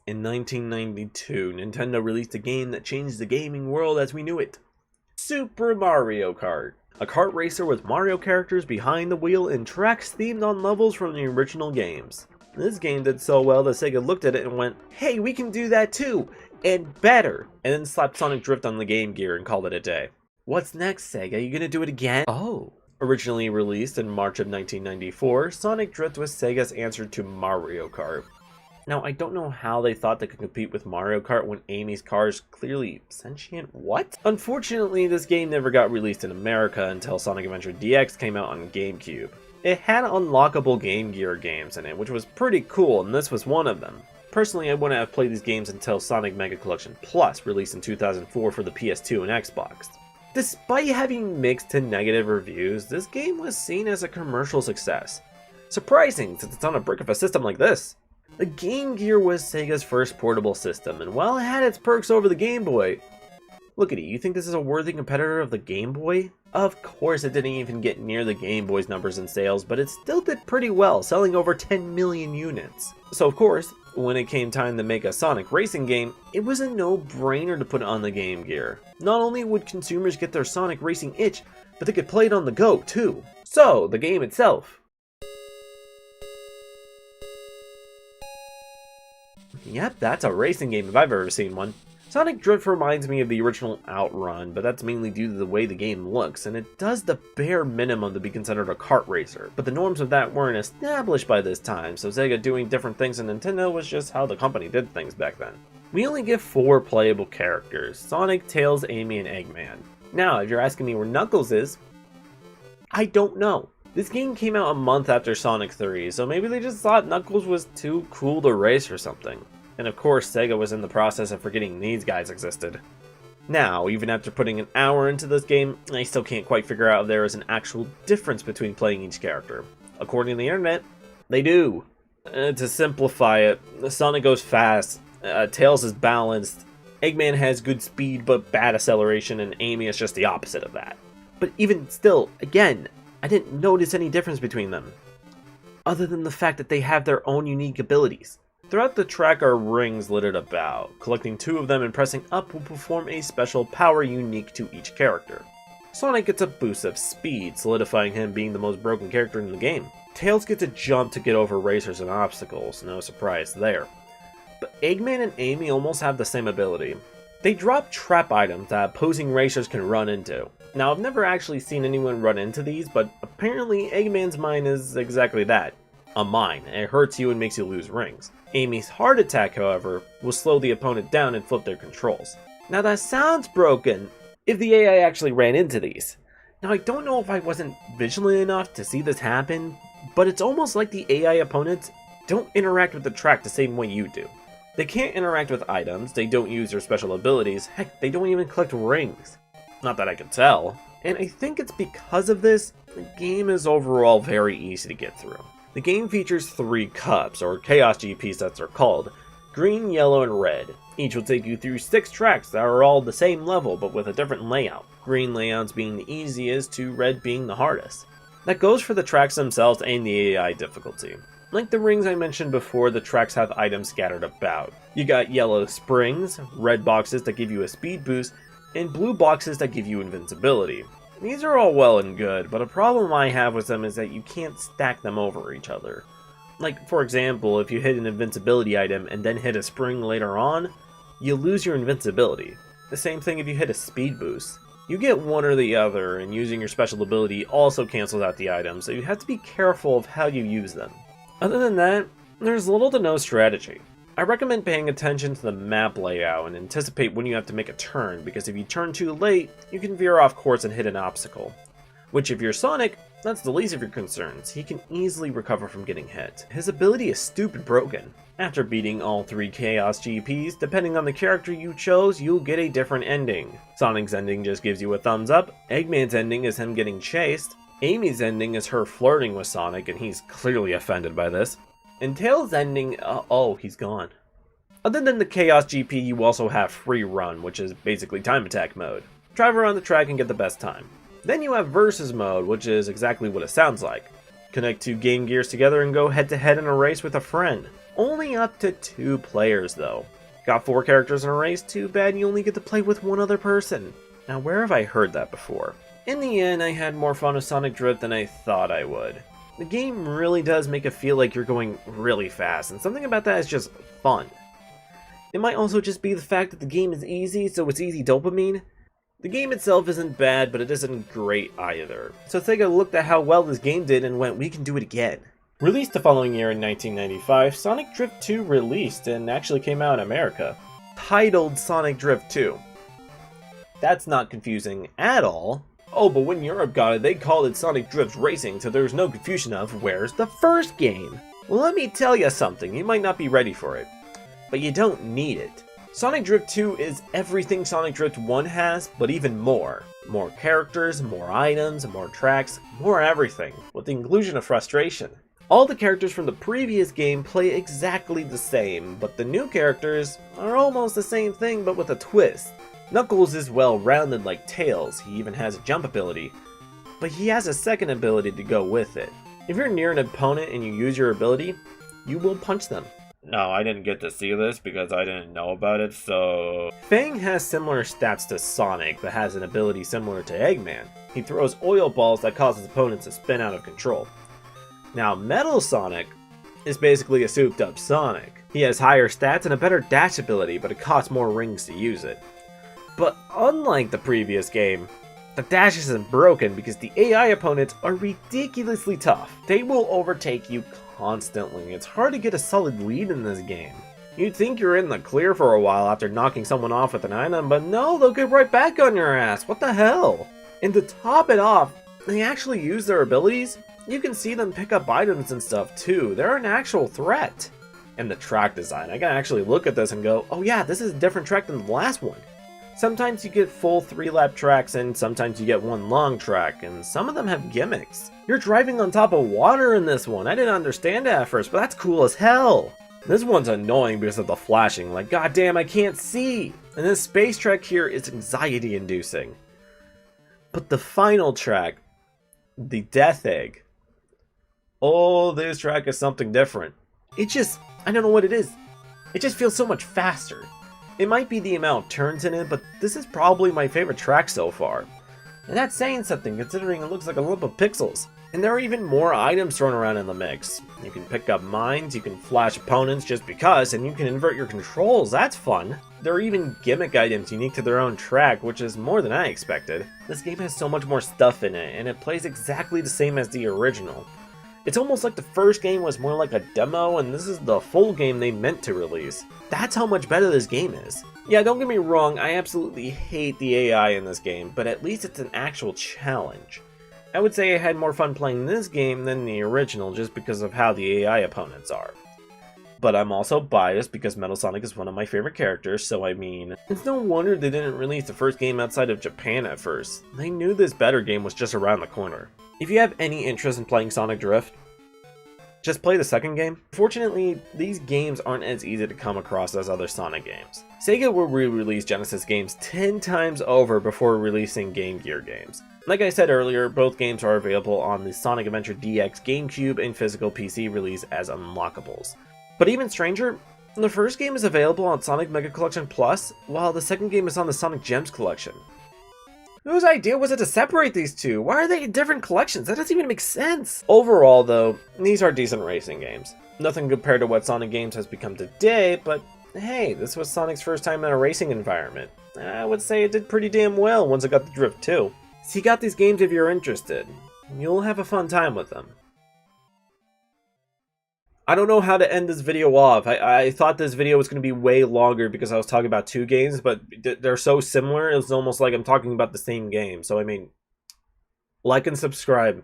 In 1992, Nintendo released a game that changed the gaming world as we knew it. Super Mario Kart. A kart racer with Mario characters behind the wheel and tracks themed on levels from the original games. This game did so well that Sega looked at it and went, "Hey, we can do that too, and better," and then slapped Sonic Drift on the Game Gear and called it a day. What's next, Sega? You gonna do it again? Oh. Originally released in March of 1994, Sonic Drift was Sega's answer to Mario Kart. Now, I don't know how they thought they could compete with Mario Kart when Amy's car is clearly sentient. What? Unfortunately, this game never got released in America until Sonic Adventure DX came out on GameCube. It had unlockable Game Gear games in it, which was pretty cool, and this was one of them. Personally, I wouldn't have played these games until Sonic Mega Collection Plus, released in 2004 for the PS2 and Xbox. Despite having mixed to negative reviews, this game was seen as a commercial success. Surprising, since it's on a brick of a system like this. The Game Gear was Sega's first portable system, and while it had its perks over the Game Boy... Look at it, you think this is a worthy competitor of the Game Boy? Of course it didn't even get near the Game Boy's numbers in sales, but it still did pretty well, selling over 10 million units. So of course, when it came time to make a Sonic racing game, it was a no-brainer to put it on the Game Gear. Not only would consumers get their Sonic racing itch, but they could play it on the go too. So, the game itself. Yep, that's a racing game if I've ever seen one. Sonic Drift reminds me of the original Outrun, but that's mainly due to the way the game looks, and it does the bare minimum to be considered a kart racer. But the norms of that weren't established by this time, so Sega doing different things than Nintendo was just how the company did things back then. We only get 4 playable characters: Sonic, Tails, Amy, and Eggman. Now, if you're asking me where Knuckles is, I don't know. This game came out a month after Sonic 3, so maybe they just thought Knuckles was too cool to race or something. And of course, Sega was in the process of forgetting these guys existed. Now, even after putting an hour into this game, I still can't quite figure out if there is an actual difference between playing each character. According to the internet, they do. To simplify it, Sonic goes fast, Tails is balanced, Eggman has good speed but bad acceleration, and Amy is just the opposite of that. But even still, again, I didn't notice any difference between them, other than the fact that they have their own unique abilities. Throughout the track are rings littered about. Collecting 2 of them and pressing up will perform a special power unique to each character. Sonic gets a boost of speed, solidifying him being the most broken character in the game. Tails gets a jump to get over racers and obstacles, no surprise there. But Eggman and Amy almost have the same ability. They drop trap items that opposing racers can run into. Now, I've never actually seen anyone run into these, but apparently Eggman's mine is exactly that. A mine. It hurts you and makes you lose rings. Amy's heart attack, however, will slow the opponent down and flip their controls. Now that sounds broken if the AI actually ran into these. Now I don't know if I wasn't vigilant enough to see this happen, but it's almost like the AI opponents don't interact with the track the same way you do. They can't interact with items, they don't use their special abilities, heck, they don't even collect rings. Not that I can tell. And I think it's because of this, the game is overall very easy to get through. The game features 3 cups, or Chaos GPs as they're called: green, yellow, and red. Each will take you through 6 tracks that are all the same level but with a different layout. Green layouts being the easiest to red being the hardest. That goes for the tracks themselves and the AI difficulty. Like the rings I mentioned before, the tracks have items scattered about. You got yellow springs, red boxes that give you a speed boost, and blue boxes that give you invincibility. These are all well and good, but a problem I have with them is that you can't stack them over each other. Like, for example, if you hit an invincibility item and then hit a spring later on, you lose your invincibility. The same thing if you hit a speed boost. You get one or the other, and using your special ability also cancels out the item, so you have to be careful of how you use them. Other than that, there's little to no strategy. I recommend paying attention to the map layout and anticipate when you have to make a turn, because if you turn too late, you can veer off course and hit an obstacle. Which, if you're Sonic, that's the least of your concerns. He can easily recover from getting hit. His ability is stupid broken. After beating all 3 Chaos GPs, depending on the character you chose, you'll get a different ending. Sonic's ending just gives you a thumbs up, Eggman's ending is him getting chased, Amy's ending is her flirting with Sonic and he's clearly offended by this. And Tails' ending, oh, he's gone. Other than the Chaos GP, you also have Free Run, which is basically time attack mode. Drive around the track and get the best time. Then you have Versus mode, which is exactly what it sounds like. Connect 2 Game Gears together and go head to head in a race with a friend. only up to 2 players though. Got 4 characters in a race? Too bad you only get to play with one other person. Now where have I heard that before? In the end, I had more fun with Sonic Drift than I thought I would. The game really does make it feel like you're going really fast, and something about that is just fun. It might also just be the fact that the game is easy, so it's easy dopamine. The game itself isn't bad, but it isn't great either. So Sega looked at how well this game did and went, we can do it again. Released the following year in 1995, Sonic Drift 2 released and actually came out in America. Titled Sonic Drift 2. That's not confusing at all. Oh, but when Europe got it, they called it Sonic Drift Racing, so there's no confusion of where's the first game. Well, let me tell you something, you might not be ready for it, but you don't need it. Sonic Drift 2 is everything Sonic Drift 1 has, but even more. More characters, more items, more tracks, more everything, with the inclusion of frustration. All the characters from the previous game play exactly the same, but the new characters are almost the same thing but with a twist. Knuckles is well-rounded like Tails, he even has a jump ability, but he has a second ability to go with it. If you're near an opponent and you use your ability, you will punch them. No, I didn't get to see this because I didn't know about it, so... Fang has similar stats to Sonic, but has an ability similar to Eggman. He throws oil balls that cause his opponents to spin out of control. Now, Metal Sonic is basically a souped-up Sonic. He has higher stats and a better dash ability, but it costs more rings to use it. But unlike the previous game, the dash isn't broken because the AI opponents are ridiculously tough. They will overtake you constantly. It's hard to get a solid lead in this game. You'd think you're in the clear for a while after knocking someone off with an item, but no, they'll get right back on your ass. What the hell? And to top it off, they actually use their abilities. You can see them pick up items and stuff too. They're an actual threat. And the track design, I can actually look at this and go, oh yeah, this is a different track than the last one. Sometimes you get full 3-lap tracks and sometimes you get one long track, and some of them have gimmicks. You're driving on top of water in this one. I didn't understand it at first, but that's cool as hell. This one's annoying because of the flashing, like goddamn I can't see. And this space track here is anxiety inducing. But the final track, the Death Egg. Oh, this track is something different. It just, I don't know what it is. It just feels so much faster. It might be the amount of turns in it, but this is probably my favorite track so far. And that's saying something considering it looks like a lump of pixels. And there are even more items thrown around in the mix. You can pick up mines, you can flash opponents just because, and you can invert your controls, that's fun. There are even gimmick items unique to their own track, which is more than I expected. This game has so much more stuff in it, and it plays exactly the same as the original. It's almost like the first game was more like a demo, and this is the full game they meant to release. That's how much better this game is. Yeah, don't get me wrong, I absolutely hate the AI in this game, but at least it's an actual challenge. I would say I had more fun playing this game than the original just because of how the AI opponents are. But I'm also biased because Metal Sonic is one of my favorite characters, so I mean, it's no wonder they didn't release the first game outside of Japan at first. They knew this better game was just around the corner. If you have any interest in playing Sonic Drift, just play the second game. Fortunately, these games aren't as easy to come across as other Sonic games. Sega will re-release Genesis games 10 times over before releasing Game Gear games. Like I said earlier, both games are available on the Sonic Adventure DX GameCube and physical PC release as unlockables. But even stranger, the first game is available on Sonic Mega Collection Plus, while the second game is on the Sonic Gems Collection. Whose idea was it to separate these two? Why are they in different collections? That doesn't even make sense. Overall though, these are decent racing games. Nothing compared to what Sonic games has become today, but hey, this was Sonic's first time in a racing environment. I would say it did pretty damn well once it got the Drift 2. Seek out these games if you're interested. You'll have a fun time with them. I don't know how to end this video off. I thought this video was going to be way longer because I was talking about 2 games, but they're so similar, it's almost like I'm talking about the same game. So, I mean, like and subscribe.